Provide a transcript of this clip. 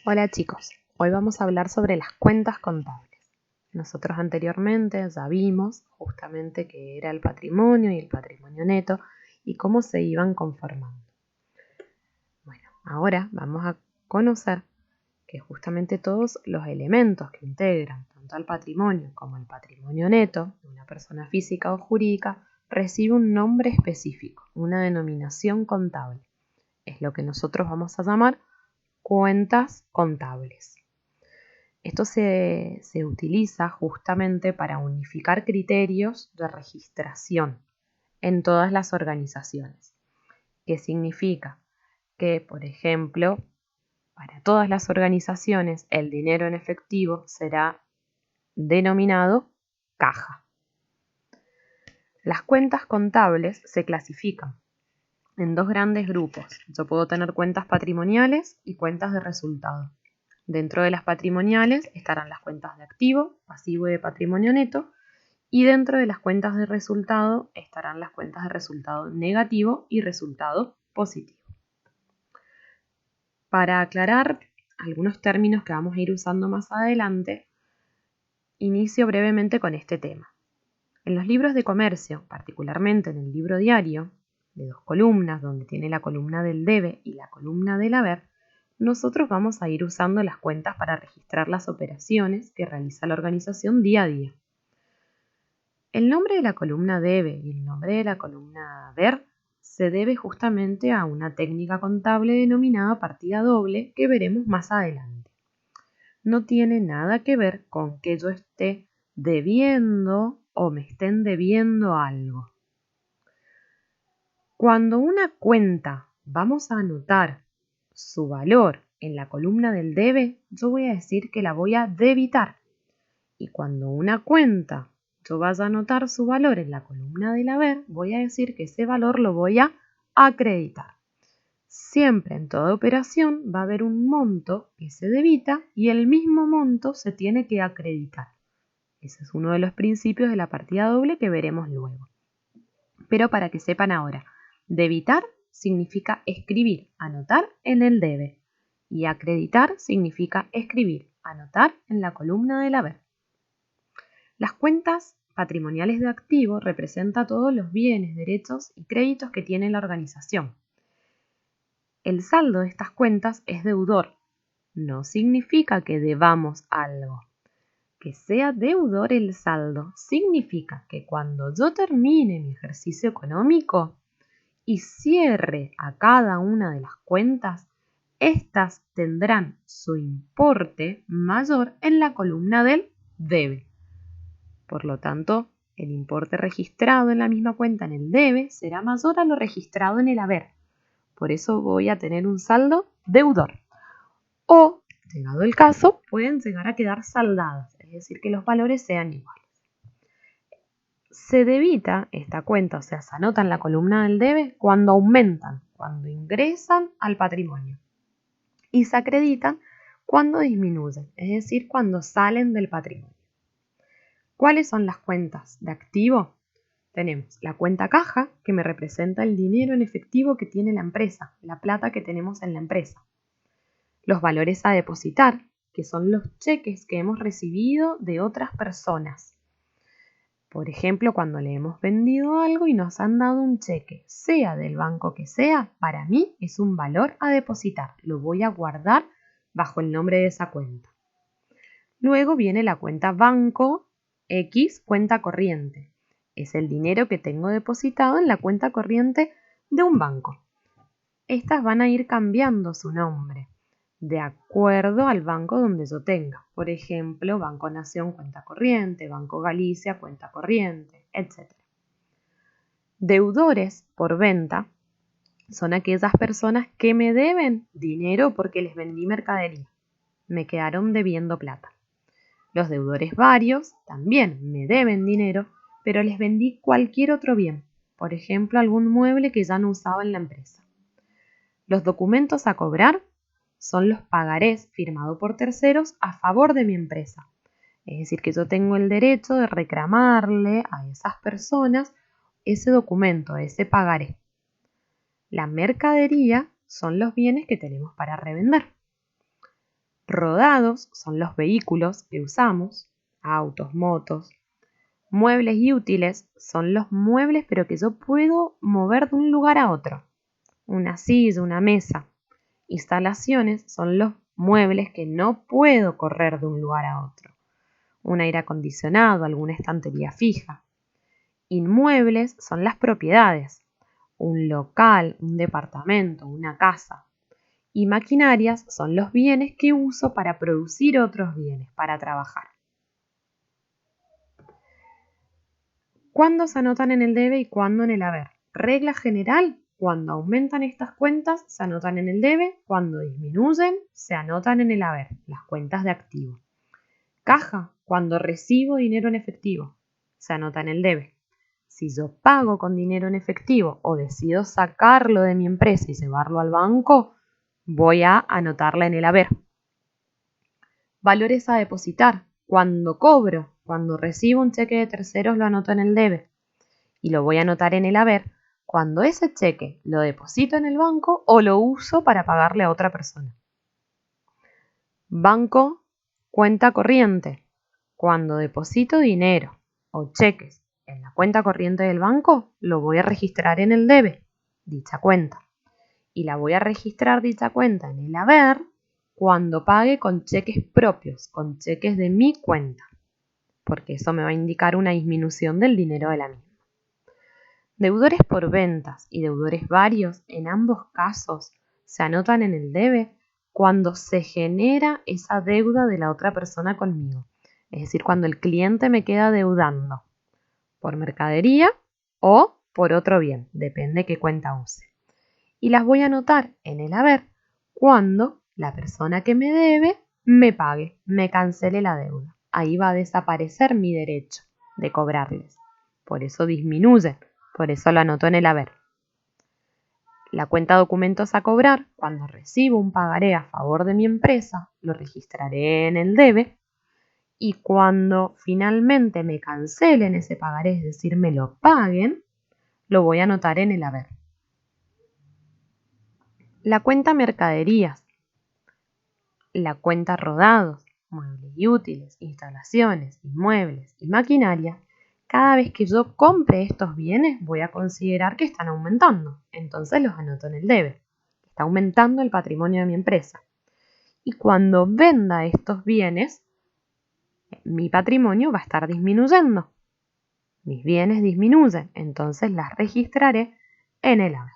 Hola chicos, hoy vamos a hablar sobre las cuentas contables. Nosotros anteriormente ya vimos justamente qué era el patrimonio y el patrimonio neto y cómo se iban conformando. Bueno, ahora vamos a conocer que justamente todos los elementos que integran tanto al patrimonio como el patrimonio neto de una persona física o jurídica recibe un nombre específico, una denominación contable. Es lo que nosotros vamos a llamar cuentas contables. Esto se utiliza justamente para unificar criterios de registración en todas las organizaciones. ¿Qué significa? Que, por ejemplo, para todas las organizaciones el dinero en efectivo será denominado caja. Las cuentas contables se clasifican en dos grandes grupos. Yo puedo tener cuentas patrimoniales y cuentas de resultado. Dentro de las patrimoniales estarán las cuentas de activo, pasivo y de patrimonio neto, y dentro de las cuentas de resultado estarán las cuentas de resultado negativo y resultado positivo. Para aclarar algunos términos que vamos a ir usando más adelante, inicio brevemente con este tema. En los libros de comercio, particularmente en el libro diario, de 2 columnas, donde tiene la columna del debe y la columna del haber, nosotros vamos a ir usando las cuentas para registrar las operaciones que realiza la organización día a día. El nombre de la columna debe y el nombre de la columna haber se debe justamente a una técnica contable denominada partida doble que veremos más adelante. No tiene nada que ver con que yo esté debiendo o me estén debiendo algo. Cuando una cuenta vamos a anotar su valor en la columna del debe, yo voy a decir que la voy a debitar. Y cuando una cuenta yo vaya a anotar su valor en la columna del haber, voy a decir que ese valor lo voy a acreditar. Siempre en toda operación va a haber un monto que se debita y el mismo monto se tiene que acreditar. Ese es uno de los principios de la partida doble que veremos luego. Pero para que sepan ahora, debitar significa escribir, anotar en el debe. Y acreditar significa escribir, anotar en la columna del haber. Las cuentas patrimoniales de activo representan todos los bienes, derechos y créditos que tiene la organización. El saldo de estas cuentas es deudor. No significa que debamos algo. Que sea deudor el saldo significa que cuando yo termine mi ejercicio económico y cierre a cada una de las cuentas, estas tendrán su importe mayor en la columna del debe. Por lo tanto, el importe registrado en la misma cuenta en el debe será mayor a lo registrado en el haber. Por eso voy a tener un saldo deudor. O, llegado el caso, pueden llegar a quedar saldadas, es decir, que los valores sean iguales. Se debita esta cuenta, o sea, se anota en la columna del debe cuando aumentan, cuando ingresan al patrimonio. Y se acreditan cuando disminuyen, es decir, cuando salen del patrimonio. ¿Cuáles son las cuentas de activo? Tenemos la cuenta caja, que me representa el dinero en efectivo que tiene la empresa, la plata que tenemos en la empresa. Los valores a depositar, que son los cheques que hemos recibido de otras personas. Por ejemplo, cuando le hemos vendido algo y nos han dado un cheque, sea del banco que sea, para mí es un valor a depositar. Lo voy a guardar bajo el nombre de esa cuenta. Luego viene la cuenta banco X, cuenta corriente. Es el dinero que tengo depositado en la cuenta corriente de un banco. Estas van a ir cambiando su nombre de acuerdo al banco donde yo tenga. Por ejemplo, Banco Nación, cuenta corriente, Banco Galicia, cuenta corriente, etc. Deudores por venta son aquellas personas que me deben dinero porque les vendí mercadería. Me quedaron debiendo plata. Los deudores varios también me deben dinero, pero les vendí cualquier otro bien. Por ejemplo, algún mueble que ya no usaba en la empresa. Los documentos a cobrar son los pagarés firmados por terceros a favor de mi empresa. Es decir, que yo tengo el derecho de reclamarle a esas personas ese documento, ese pagaré. La mercadería son los bienes que tenemos para revender. Rodados son los vehículos que usamos, autos, motos. Muebles y útiles son los muebles pero que yo puedo mover de un lugar a otro. Una silla, una mesa. Instalaciones son los muebles que no puedo correr de un lugar a otro. Un aire acondicionado, alguna estantería fija. Inmuebles son las propiedades. Un local, un departamento, una casa. Y maquinarias son los bienes que uso para producir otros bienes, para trabajar. ¿Cuándo se anotan en el debe y cuándo en el haber? Regla general, cuando aumentan estas cuentas se anotan en el debe, cuando disminuyen se anotan en el haber, las cuentas de activo. Caja, cuando recibo dinero en efectivo, se anota en el debe. Si yo pago con dinero en efectivo o decido sacarlo de mi empresa y llevarlo al banco, voy a anotarla en el haber. Valores a depositar, cuando cobro, cuando recibo un cheque de terceros lo anoto en el debe y lo voy a anotar en el haber cuando ese cheque lo deposito en el banco o lo uso para pagarle a otra persona. Banco, cuenta corriente, cuando deposito dinero o cheques en la cuenta corriente del banco, lo voy a registrar en el debe, dicha cuenta, y la voy a registrar dicha cuenta en el haber cuando pague con cheques propios, con cheques de mi cuenta, porque eso me va a indicar una disminución del dinero de la misma. Deudores por ventas y deudores varios, en ambos casos, se anotan en el debe cuando se genera esa deuda de la otra persona conmigo. Es decir, cuando el cliente me queda deudando por mercadería o por otro bien, depende qué cuenta use. Y las voy a anotar en el haber cuando la persona que me debe me pague, me cancele la deuda. Ahí va a desaparecer mi derecho de cobrarles. Por eso disminuye, por eso lo anoto en el haber. La cuenta documentos a cobrar, cuando recibo un pagaré a favor de mi empresa, lo registraré en el debe. Y cuando finalmente me cancelen ese pagaré, es decir, me lo paguen, lo voy a anotar en el haber. La cuenta mercaderías, la cuenta rodados, muebles y útiles, instalaciones, inmuebles y maquinaria, cada vez que yo compre estos bienes voy a considerar que están aumentando, entonces los anoto en el debe. Está aumentando el patrimonio de mi empresa. Y cuando venda estos bienes, mi patrimonio va a estar disminuyendo. Mis bienes disminuyen, entonces las registraré en el haber.